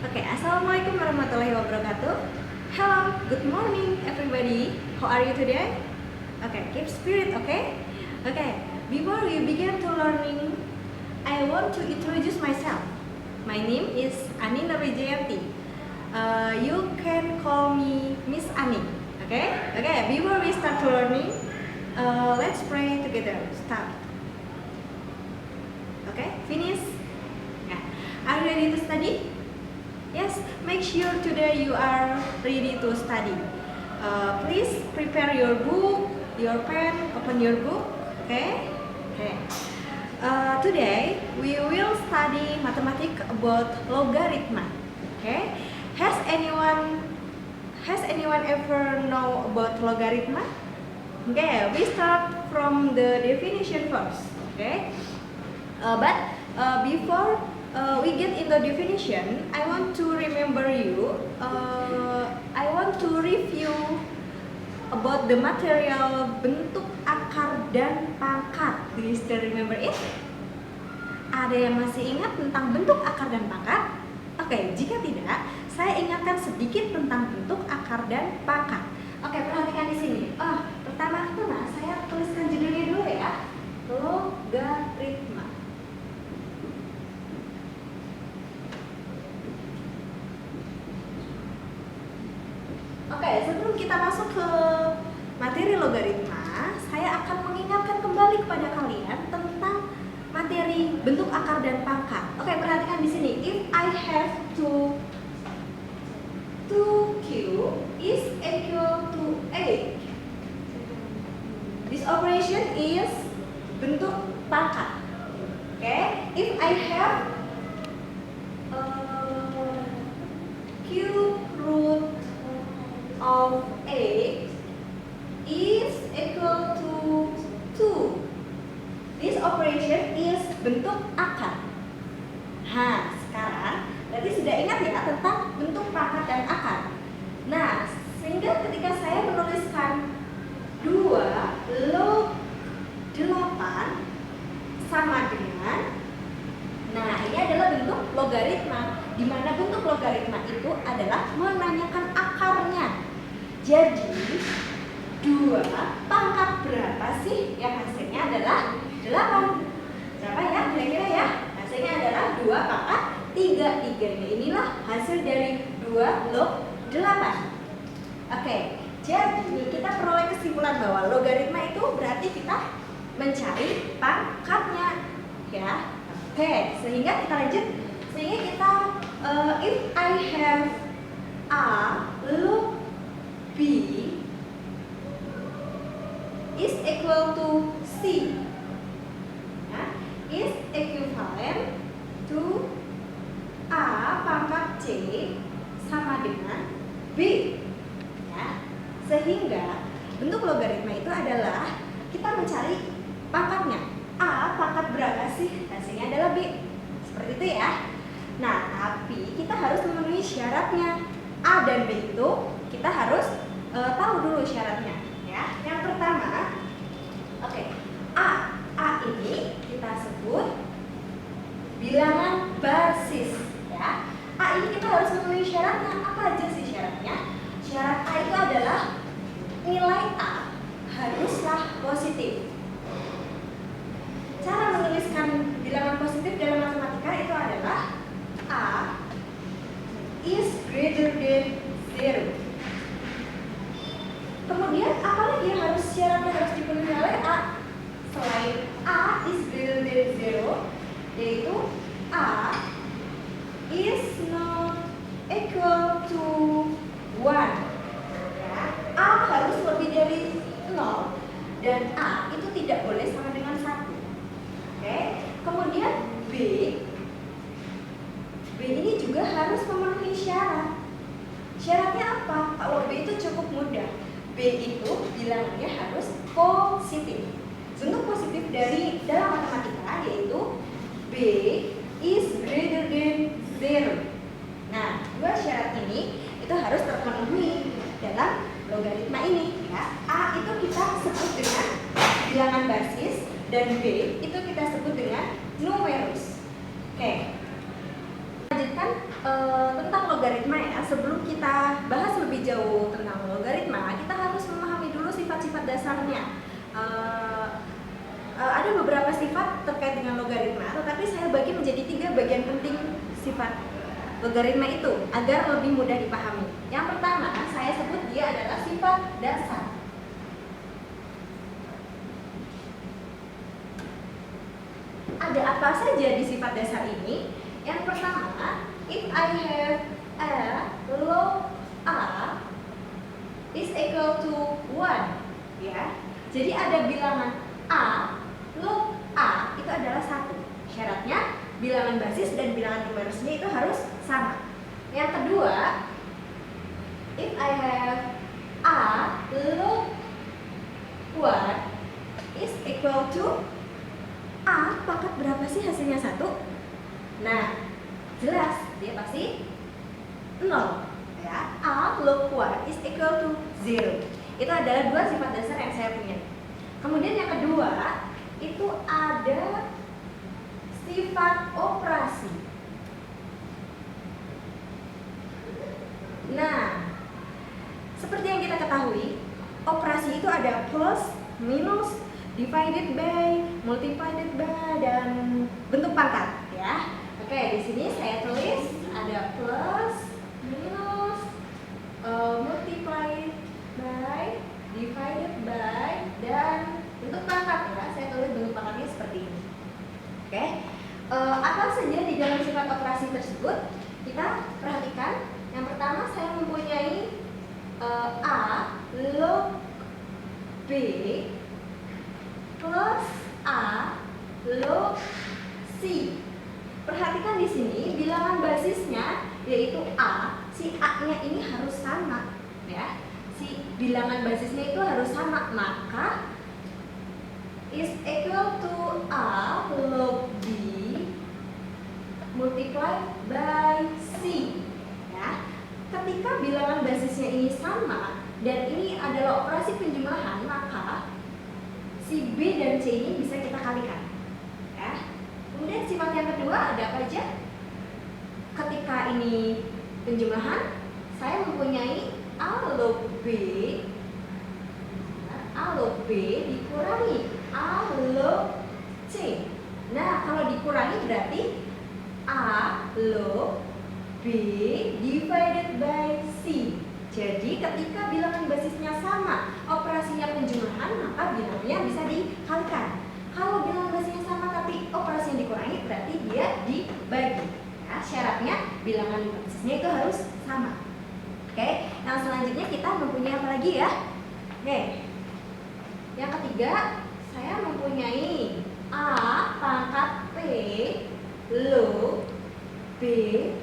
Oke, assalamualaikum warahmatullahi wabarakatuh. Hello, good morning everybody. How are you today? Okay, keep spirit, okay? Okay, before we begin to learning, I want to introduce myself. My name is Ani Nurwijayanti. You can call me Miss Ani. Okay? Okay, before we start to learning, let's pray together. Start. Okay, finish. Yeah. Are you ready to study? Yes, make sure today you are ready to study. Please prepare your book, your pen, open your book. Okay? Okay. Today we will study mathematics about logarithm. Okay? Has anyone ever know about logarithm? Okay, we start from the definition first. Okay? Before we get into definition, I want to remember you. I want to review about the material bentuk, akar, dan pangkat. Do you still remember it? Ada yang masih ingat tentang bentuk, akar, dan pangkat? Oke, jika tidak, saya ingatkan sedikit tentang bentuk, akar, dan pangkat. Oke, perhatikan di sini. Pertama-tama saya tuliskan judulnya dulu ya. Logaritma. Oke, sebelum kita masuk ke materi logaritma, saya akan mengingatkan kembali kepada kalian tentang materi bentuk, akar, dan pangkat. Oke, perhatikan di sini. If I have 2q is equal to 8. This operation is bentuk pangkat. Oke, if I have cube root of 8 is equal to 2. This operation is bentuk akar. Sekarang berarti sudah ingat ya tentang bentuk pangkat dan akar. Nah, sehingga ketika saya menuliskan 2 log 8 sama dengan, nah ini adalah bentuk logaritma, di mana bentuk logaritma itu adalah menanyakan akarnya. Jadi 2 pangkat berapa sih? Yang hasilnya adalah 8. Berapa ya kira-kira ya? Hasilnya adalah 2 pangkat 3. 3-nya inilah hasil dari 2 log 8. Oke, jadi kita peroleh kesimpulan bahwa logaritma itu berarti kita mencari pangkatnya ya. Oke, sehingga kita lanjut. Sehingga kita if I have a log b is equal to c, ya, is equivalent to a pangkat c sama dengan b, ya. Sehingga bentuk logaritma itu adalah kita mencari pangkatnya. A pangkat berapa sih? Hasilnya adalah b. Seperti itu ya. Nah, tapi kita harus memenuhi syaratnya. A dan B itu kita harus tahu dulu syaratnya ya. Yang pertama, oke, A ini kita sebut bilangan basis ya. A ini kita harus memenuhi syaratnya. Apa aja sih syaratnya? Syarat A itu adalah nilai A haruslah positif. Cara menuliskan bilangan positif dalam matematika itu adalah A is greater than 0. Kemudian apalagi yang syaratnya harus dipenuhi oleh A selain A is greater than 0, yaitu A is not equal to 1 ya. A harus lebih dari 0 dan A itu tidak boleh sama dengan 1. Oke. Kemudian B ini juga harus memenuhi syarat. Syaratnya apa? Kalau B itu cukup mudah. B itu bilangannya harus positif. Bentuk positif dari dalam matematika yaitu B is greater than 0. Nah, 2 syarat ini itu harus terpenuhi dalam logaritma ini ya. A itu kita sebut dengan bilangan basis dan B itu kita sebut dengan numerus. Oke. Lanjutkan tentang logaritma ya, sebelum kita bahas lebih jauh tentang logaritma, kita harus memahami dulu sifat-sifat dasarnya. Ada beberapa sifat terkait dengan logaritma, tetapi saya bagi menjadi 3 bagian penting sifat logaritma itu agar lebih mudah dipahami. Yang pertama, saya sebut dia adalah sifat dasar. Ada apa saja di sifat dasar ini? Yang pertama, if I have a log a is equal to 1, ya. Jadi ada bilangan a, log a itu adalah 1. Syaratnya bilangan basis dan bilangan numerusnya itu harus sama. Yang kedua, if I have a log 1 is equal to a pangkat berapa sih hasilnya 1? Nah, jelas dia pasti 0 ya. A log 1 is equal to 0. Itu adalah 2 sifat dasar yang saya punya. Kemudian yang kedua, itu ada sifat operasi. Nah, seperti yang kita ketahui, operasi itu ada plus, minus, divided by, multiplied by, dan bentuk pangkat ya. Oke, di sini saya tulis ada plus, minus, multiplied by, divided by, dan bentuk pangkat ya. Saya tulis bentuk pangkatnya seperti ini. Oke, apa saja di dalam sifat operasi tersebut? Kita perhatikan. Yang pertama, saya mempunyai a log b plus a log c. Perhatikan di sini bilangan basisnya yaitu a. Si a-nya ini harus sama ya. Si bilangan basisnya itu harus sama, maka is equal to a log b multiplied by c ya. Ketika bilangan basisnya ini sama dan ini adalah operasi penjumlahan, maka si b dan c ini bisa kita kalikan ya. Kemudian sifat yang kedua ada apa aja? Ketika ini penjumlahan, saya mempunyai a log b dikurangi a log c. Nah, kalau dikurangi berarti a log b divided by c. Jadi ketika bilangan basisnya sama, operasinya penjumlahan, maka bilangnya bisa dikalikan. Kalau bilangan basisnya sama tapi operasi yang dikurangi, berarti dia dibagi. Ya, syaratnya bilangan basisnya itu harus sama. Oke, nah selanjutnya kita mempunyai apa lagi ya? Oke, yang ketiga saya mempunyai a pangkat p log b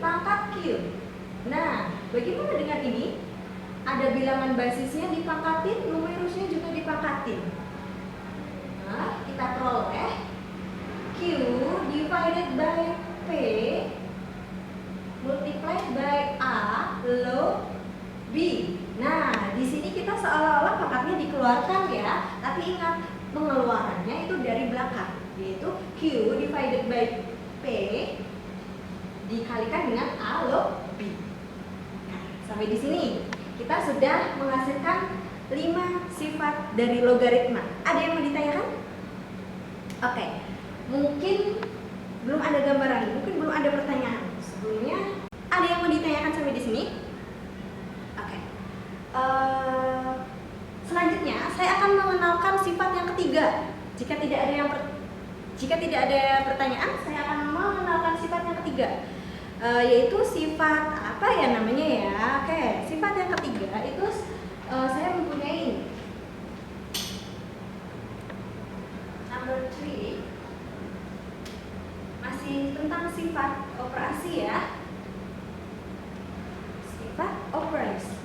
pangkat q. Nah, bagaimana dengan ini? Ada bilangan basisnya dipangkatin, numerusnya juga dipangkatin. Nah, kita peroleh q divided by p multiplied by a log b. Nah, di sini kita seolah-olah pangkatnya dikeluarkan ya, tapi ingat pengeluarannya itu dari belakang, yaitu q divided by p dikalikan dengan a log b. Nah, sampai di sini kita sudah menghasilkan 5 sifat dari logaritma. Ada yang mau ditanyakan? Oke, mungkin belum ada gambaran, mungkin belum ada pertanyaan. Sebelumnya, ada yang mau ditanyakan sampai di sini? Oke. Selanjutnya, saya akan mengenalkan sifat yang ketiga. Jika tidak ada pertanyaan, saya akan mengenalkan sifat yang ketiga. Yaitu sifat apa ya namanya ya? Oke, sifat yang ketiga itu saya mempunyai number 3, masih tentang sifat operasi ya. Sifat operasi.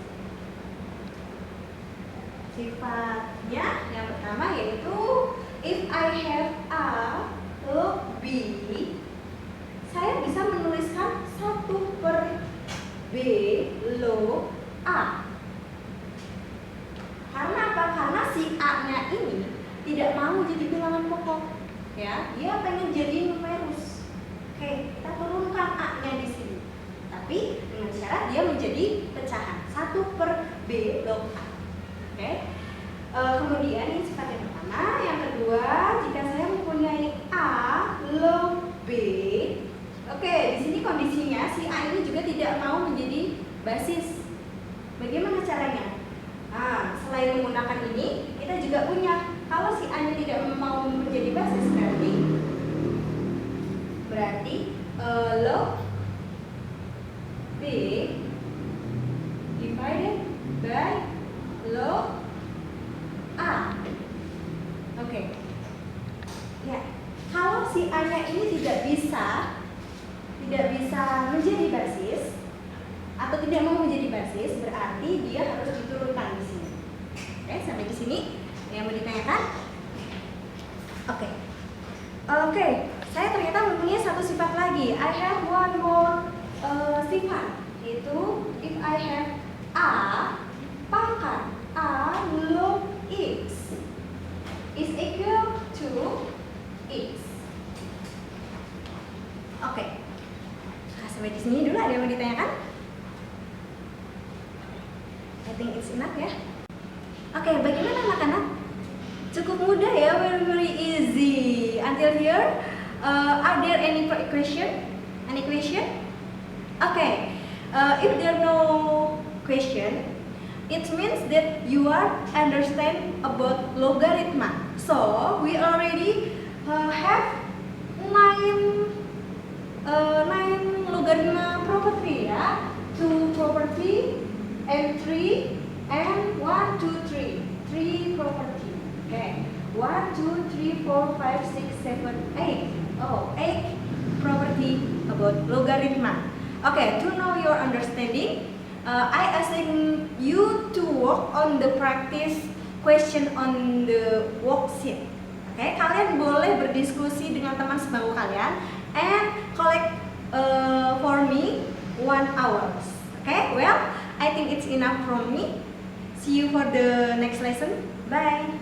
Sifatnya yang pertama yaitu if I have a log b, saya bisa menuliskan 1/b log a. Karena apa? Karena si a-nya ini tidak mau jadi bilangan pokok, ya. Dia pengen jadi numerus. Oke, kita turunkan a-nya di sini. Tapi dengan syarat dia dia menjadi pecahan 1/B log A. Oke. Kemudian ini sifat yang pertama. Yang kedua, jika saya mempunyai A log B, oke, di sini kondisinya si A ini juga tidak mau menjadi basis. Bagaimana caranya? Nah, selain menggunakan ini, kita juga punya. Kalau si A nya tidak mau menjadi basis, berarti log B divided by log A. Oke. Ya, kalau si A-nya ini tidak bisa menjadi basis atau tidak mau menjadi basis, berarti dia harus diturunkan di sini. Oke, sampai di sini yang mau ditanyakan? Oke. Oke, saya ternyata mempunyai satu sifat lagi. I have one more sifat, yaitu if I have A pangkat A log X is equal to X. Oke. Nah, sampai di sini dulu ada yang mau ditanyakan? I think it's enough ya. Oke, bagaimana anak-anak? Cukup mudah ya, very easy. Until here, are there any question? Any question? Okay. If there no question, it means that you are understand about logarithm. So we already have 9 logarithm property ya. 2 property and 3 and 1, 2, 3. 3 property. Okay. 1, 2, 3, 4, 5, 6, 7, 8. Oh, 8 property about logarithm. Okay, to know your understanding, I asking you to work on the practice question on the worksheet. Okay, kalian boleh berdiskusi dengan teman sebangku kalian and collect for me 1 hour. Okay, well, I think it's enough from me. See you for the next lesson. Bye.